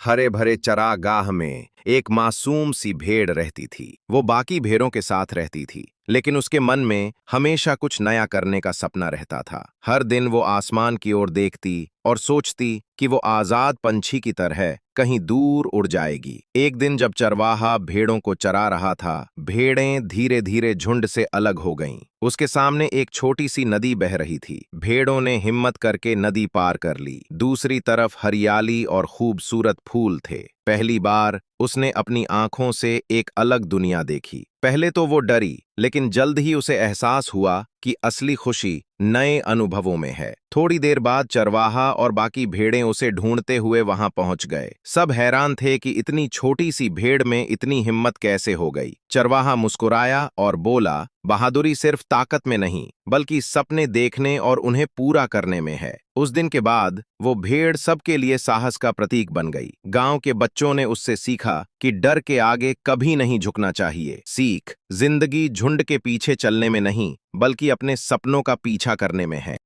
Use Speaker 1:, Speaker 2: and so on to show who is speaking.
Speaker 1: हरे भरे चरागाह में एक मासूम सी भेड़ रहती थी। वो बाकी भेड़ों के साथ रहती थी, लेकिन उसके मन में हमेशा कुछ नया करने का सपना रहता था। हर दिन वो आसमान की ओर देखती और सोचती कि वो आजाद पंछी की तरह कहीं दूर उड़ जाएगी। एक दिन जब चरवाहा भेड़ों को चरा रहा था, भेड़ें धीरे धीरे झुंड से अलग हो गईं। उसके सामने एक छोटी सी नदी बह रही थी। भेड़ों ने हिम्मत करके नदी पार कर ली। दूसरी तरफ हरियाली और खूबसूरत फूल थे। पहली बार उसने अपनी आंखों से एक अलग दुनिया देखी। पहले तो वो डरी, लेकिन जल्द ही उसे एहसास हुआ कि असली खुशी नए अनुभवों में है। थोड़ी देर बाद चरवाहा और बाकी भेड़ें उसे ढूंढते हुए वहां पहुंच गए। सब हैरान थे कि इतनी छोटी सी भेड़ में इतनी हिम्मत कैसे हो गई। चरवाहा मुस्कुराया और बोला, बहादुरी सिर्फ ताकत में नहीं, बल्कि सपने देखने और उन्हें पूरा करने में है। उस दिन के बाद वो भेड़ सबके लिए साहस का प्रतीक बन गई। गांव के बच्चों ने उससे सीखा कि डर के आगे कभी नहीं झुकना चाहिए। सीख, जिंदगी झुंड के पीछे चलने में नहीं, बल्कि अपने सपनों का पीछा करने में है।